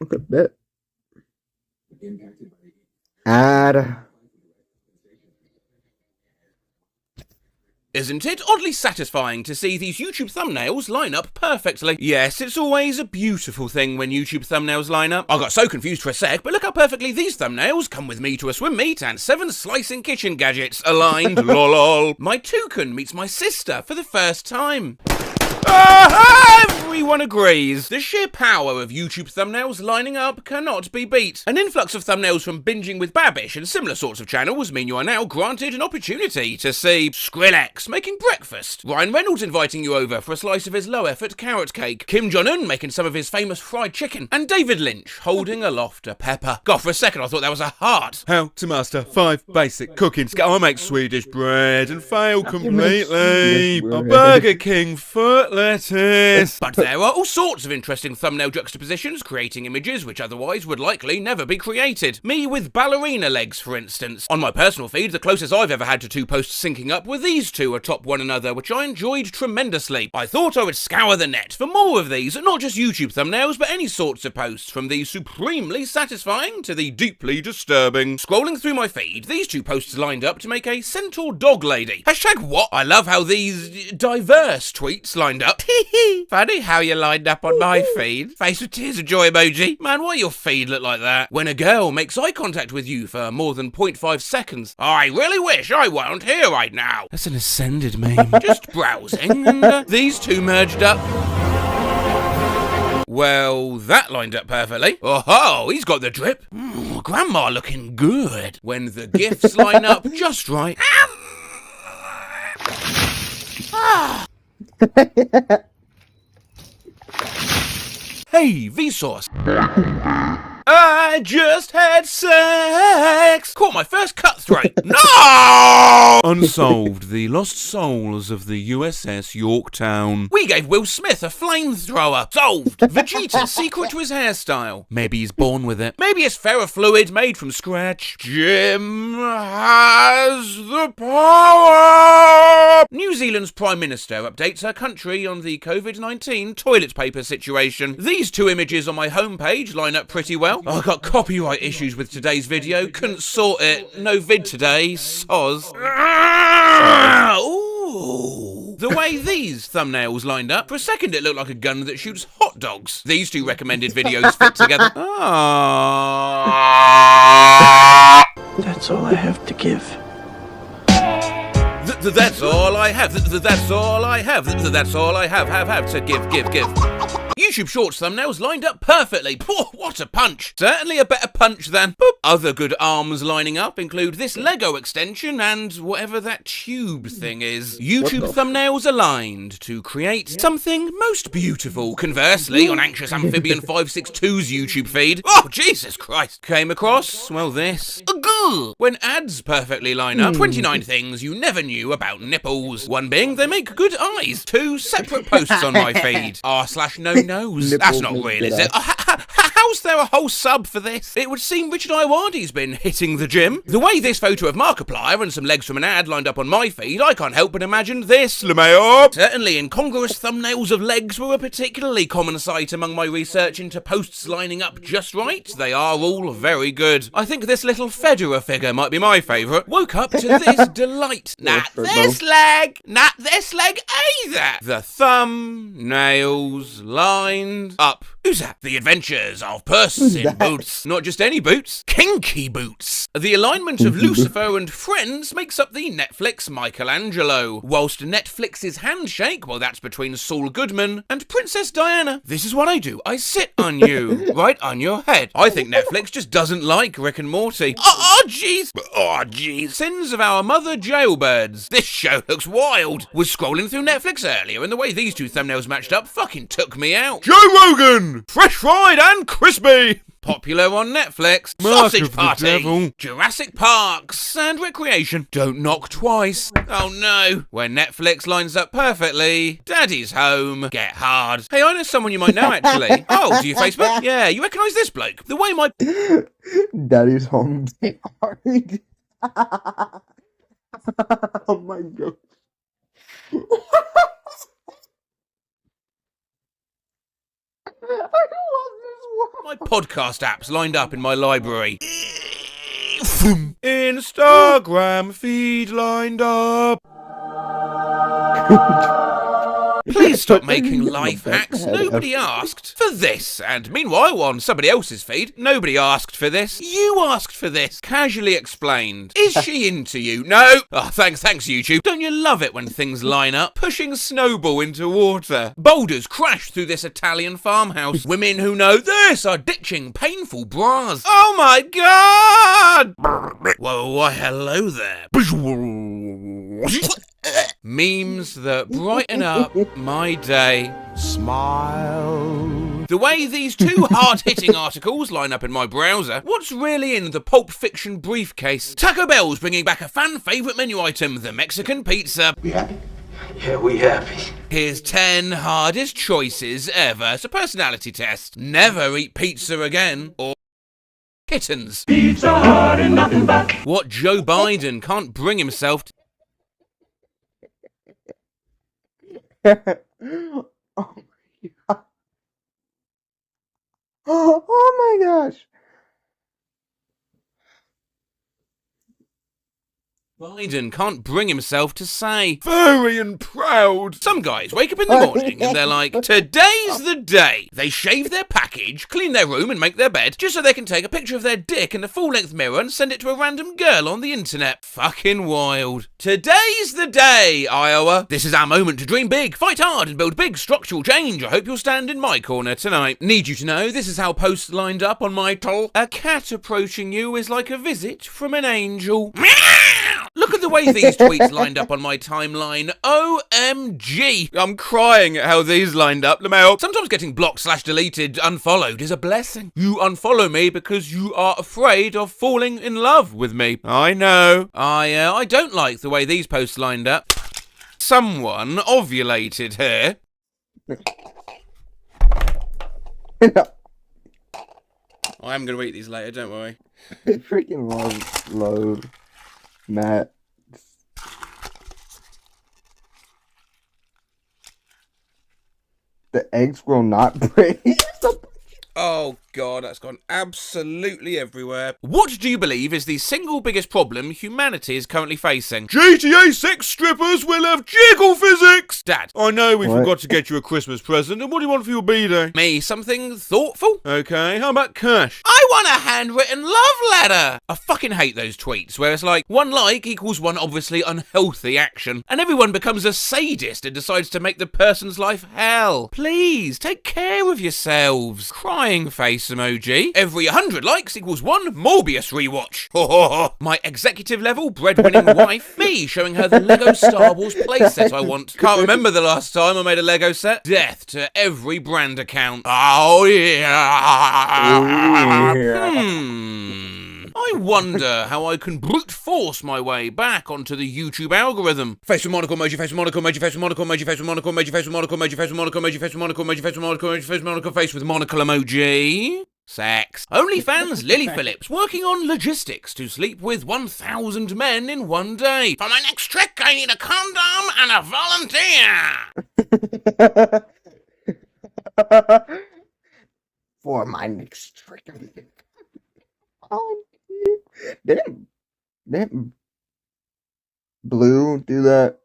Look at that. Add. Isn't it oddly satisfying to see these YouTube thumbnails line up perfectly? Yes, it's always a beautiful thing when YouTube thumbnails line up. I got so confused for a sec, but look how perfectly these thumbnails come with me to a swim meet and 7 slicing kitchen gadgets aligned. Lol. My toucan meets my sister for the first time. Everyone agrees. The sheer power of YouTube thumbnails lining up cannot be beat. An influx of thumbnails from Binging with Babish and similar sorts of channels mean you are now granted an opportunity to see Skrillex making breakfast, Ryan Reynolds inviting you over for a slice of his low-effort carrot cake, Kim Jong-un making some of his famous fried chicken, and David Lynch holding aloft a pepper. God, for a second I thought that was a heart. How to master 5 basic cooking skills. I make Swedish bread and fail completely. A Burger King foot lettuce. But there are all sorts of interesting thumbnail juxtapositions, creating images which otherwise would likely never be created. Me with ballerina legs, for instance. On my personal feed, the closest I've ever had to 2 posts syncing up were these 2 atop one another, which I enjoyed tremendously. I thought I would scour the net for more of these, not just YouTube thumbnails, but any sorts of posts, from the supremely satisfying to the deeply disturbing. Scrolling through my feed, these 2 posts lined up to make a centaur dog lady. #what? I love how these diverse tweets lined up. Funny how you lined up on my feed. Face with tears of joy emoji. Man, why your feed look like that? When a girl makes eye contact with you for more than 0.5 seconds. I really wish I weren't here right now. That's an ascended meme. Just browsing, and these 2 merged up. Well, that lined up perfectly. Oh, he's got the drip. Grandma looking good. When the gifts line up just right. Hey, Vsauce. I just had sex. Caught my first cutthroat. No! Unsolved, the lost souls of the USS Yorktown. We gave Will Smith a flamethrower. Solved. Vegeta's secret to his hairstyle. Maybe he's born with it. Maybe it's ferrofluid made from scratch. Jim has the power. New Zealand's Prime Minister updates her country on the COVID-19 toilet paper situation. These 2 images on my homepage line up pretty well. I got copyright issues with today's video. Couldn't sort it. No vid today. Soz. Ooh. The way these thumbnails lined up, for a second it looked like a gun that shoots hot dogs. These 2 recommended videos fit together. That's all I have to give. That's all I have. That's all I have. That's all I have to give. YouTube Shorts thumbnails lined up perfectly. What a punch. Certainly a better punch than boop. Other good arms lining up include this Lego extension and whatever that tube thing is. YouTube thumbnails aligned to create something most beautiful. Conversely, on Anxious Amphibian 562's YouTube feed, oh, Jesus Christ, came across, well, this. When ads perfectly line up, 29 things you never knew about nipples. One being, they make good eyes. 2 separate posts on my feed. r/no nose. That's not real, is it? How's there a whole sub for this? It would seem Richard Iowadi's been hitting the gym. The way this photo of Markiplier and some legs from an ad lined up on my feed, I can't help but imagine this. LeMayo. Certainly incongruous thumbnails of legs were a particularly common sight among my research into posts lining up just right. They are all very good. I think this little Federer figure might be my favourite. Woke up to this delight. Not this leg either. The thumbnails lined up. Who's that? The Adventures of Puss in Boots. Not just any boots, kinky boots. The alignment of Lucifer and Friends makes up the Netflix Michelangelo, whilst Netflix's handshake, well, that's between Saul Goodman and Princess Diana. This is what I do. I sit on you, right on your head. I think Netflix just doesn't like Rick and Morty. Oh, jeez. Oh, jeez. Sins of Our Mother Jailbirds. This show looks wild. Was scrolling through Netflix earlier, and the way these 2 thumbnails matched up fucking took me out. Joe Rogan! Fresh fried and crispy! Popular on Netflix. Mark Sausage of the Party. Devil. Jurassic Parks and Recreation. Don't knock twice. Oh no. When Netflix lines up perfectly. Daddy's Home. Get Hard. Hey, I know someone you might know actually. Oh, do you Facebook? Yeah, you recognise this bloke? The way my... Daddy's Home. Get Hard. Oh my god. I love this one. my podcast apps lined up in my library. Instagram feed lined up. Please stop making life hacks. Nobody asked for this. And meanwhile, on somebody else's feed, nobody asked for this. You asked for this. Casually explained. Is she into you? No. Oh, thanks, YouTube. Don't you love it when things line up? Pushing Snowball into water. Boulders crash through this Italian farmhouse. Women who know this are ditching painful bras. Oh my God! Whoa, why hello there. Memes that brighten up my day. Smile. The way these two hard-hitting articles line up in my browser, what's really in the Pulp Fiction briefcase? Taco Bell's bringing back a fan favourite menu item, the Mexican pizza. We happy? Yeah, we happy. Here's 10 hardest choices ever. It's a personality test. Never eat pizza again. Or kittens. Pizza Hut and nothing but. What Joe Biden can't bring himself to. Oh my god. Oh my gosh. Biden can't bring himself to say. Furry and proud. Some guys wake up in the morning and they're like, today's the day. They shave their package, clean their room and make their bed just so they can take a picture of their dick in a full-length mirror and send it to a random girl on the internet. Fucking wild. Today's the day, Iowa. This is our moment to dream big, fight hard and build big structural change. I hope you'll stand in my corner tonight. Need you to know this is how posts lined up on my toll. A cat approaching you is like a visit from an angel. Meow! Look at the way these tweets lined up on my timeline. OMG. I'm crying at how these lined up. LaMail. Sometimes getting blocked/deleted, unfollowed is a blessing. You unfollow me because you are afraid of falling in love with me. I know. I don't like the way these posts lined up. Someone ovulated here. I'm going to eat these later, don't worry. Freaking load. Matt. The eggs will not break. Oh God, that's gone absolutely everywhere. What do you believe is the single biggest problem humanity is currently facing? GTA 6 strippers will have jiggle physics. Dad. I know we What? forgot to get you a Christmas present. And what do you want for your B-Day? Me, something thoughtful? Okay, how about cash? I want a handwritten love letter! I fucking hate those tweets where it's like, one like equals one obviously unhealthy action, and everyone becomes a sadist and decides to make the person's life hell. Please, take care of yourselves. Crying face emoji. Every 100 likes equals one Morbius rewatch. Ho ho ho. My executive level breadwinning wife. Me showing her the Lego Star Wars playset I want. Can't remember the last time I made a Lego set. Death to every brand account. Oh yeah. I wonder how I can brute force my way back onto the YouTube algorithm. Face with monocle emoji, face with monocle emoji, face with monocle emoji, face with monocle emoji, face with monocle emoji, face with monocle emoji, face with monocle emoji, face with monocle emoji, face with monocle face with monocle emoji. Sex. OnlyFans Lily Phillips working on logistics to sleep with 1,000 men in one day. For my next trick, I need a condom and a volunteer. For my next trick. Didn't Blue do that?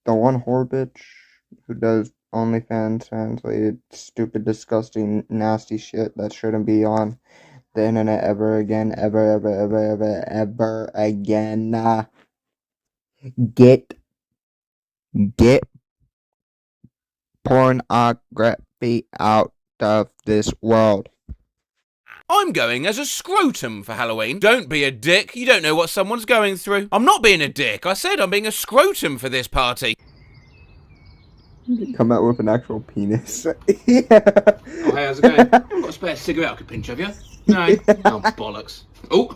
The one whore bitch who does OnlyFans translated stupid, disgusting, nasty shit that shouldn't be on the internet ever again, ever again. Get pornography out of this world. I'm going as a scrotum for Halloween. Don't be a dick. You don't know what someone's going through. I'm not being a dick. I said I'm being a scrotum for this party. Come out with an actual penis. Yeah. Oh, hey, how's it going? I've got a spare cigarette I could pinch of you. No. Oh, bollocks. Oh.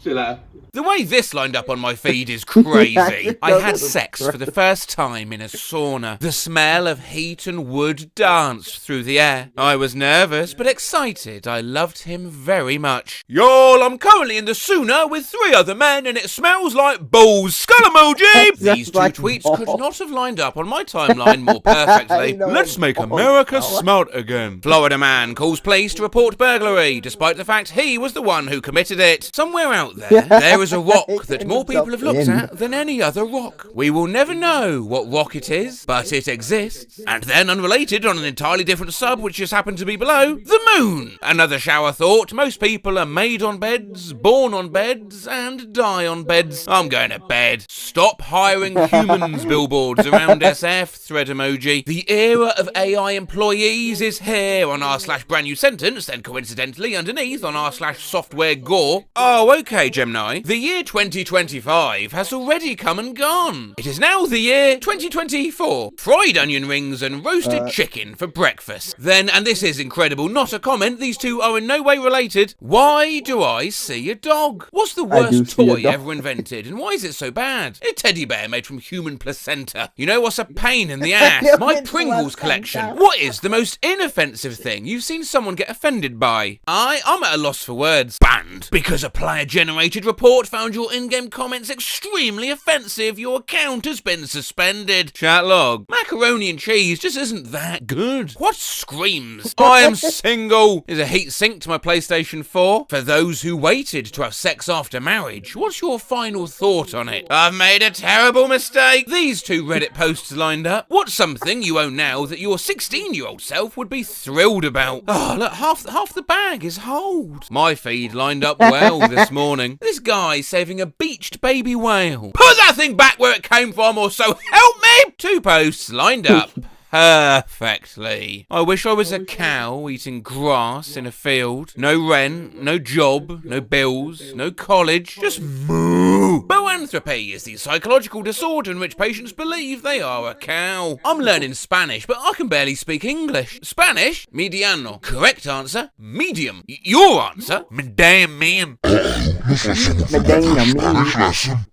See you later. The way this lined up on my feed is crazy. I had sex for the first time in a sauna. The smell of heat and wood danced through the air. I was nervous but excited. I loved him very much. Y'all, I'm currently in the sauna with 3 other men and it smells like balls. Skull emoji! These 2 tweets could not have lined up on my timeline more perfectly. Let's make America smart again. Florida man calls police to report burglary, despite the fact he was the one who committed it. Somewhere out there is a rock that more people have looked at than any other rock. We will never know what rock it is, but it exists. And then, unrelated, on an entirely different sub, which just happened to be below, the moon. Another shower thought. Most people are made on beds, born on beds, and die on beds. I'm going to bed. Stop hiring humans billboards around SF, thread emoji. The era of AI employees is here on r/brand new sentence, then coincidentally underneath on r/software gore. Oh, okay, Gemini. The year 2025 has already come and gone. It is now the year 2024. Fried onion rings and roasted chicken for breakfast. Then, and this is incredible, not a comment, these two are in no way related. Why do I see a dog? What's the worst toy ever invented, and why is it so bad? A teddy bear made from human placenta. You know what's a pain in the ass? My Pringles collection. What is the most inoffensive thing you've seen someone get offended by? I'm at a loss for words. Banned. Because a player-generated report found your in-game comments extremely offensive. Your account has been suspended. Chat log. Macaroni and cheese just isn't that good. What screams? I am single. Is a heat sink to my PlayStation 4. For those who waited to have sex after marriage, what's your final thought on it? I've made a terrible mistake. These 2 Reddit posts lined up. What's something you own now that your 16-year-old self would be thrilled about? Oh, look, half the bag is hold. My feed lined up well this morning. This guy saving a beached baby whale. Put that thing back where it came from, or so help me! 2 posts lined up perfectly. I wish I was a cow eating grass in a field. No rent, no job, no bills, no college, just moo. Boanthropy is the psychological disorder in which patients believe they are a cow. I'm learning Spanish, but I can barely speak English. Spanish? Mediano. Correct answer? Medium. Your answer? Madame ma'am.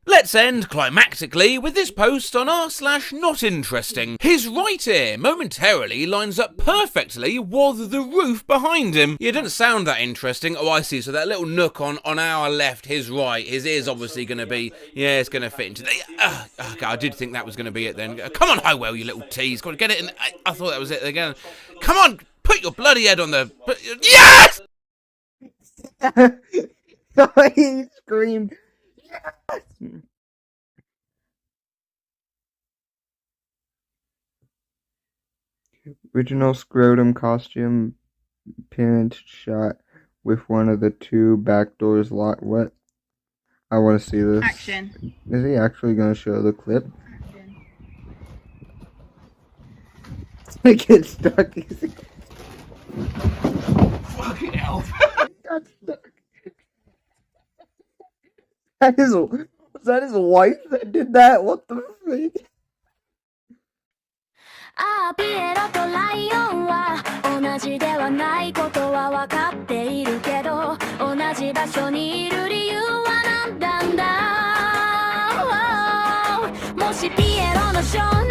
Let's end climactically with this post on r/notinteresting. His right ear momentarily lines up perfectly with the roof behind him. It didn't sound that interesting. Oh, I see. So that little nook on our left, his right, his ear's obviously going to be, yeah, it's going to fit into the... okay, I did think that was going to be it then. Come on, Highwell, you little tease. Got to get it in. I thought that was it again. Come on, put your bloody head on the... Yes! He screamed. Yes! Original scrotum costume pinned shot with one of the 2 back doors locked. What? I want to see this. Action. Is he actually going to show the clip? Action. I get stuck. Fucking hell. Got stuck. Was that his wife that did that? What the freak? ああピエロとライオンは同じではないことは分かっているけど同じ場所にいる理由は何なんだ、もしピエロの少年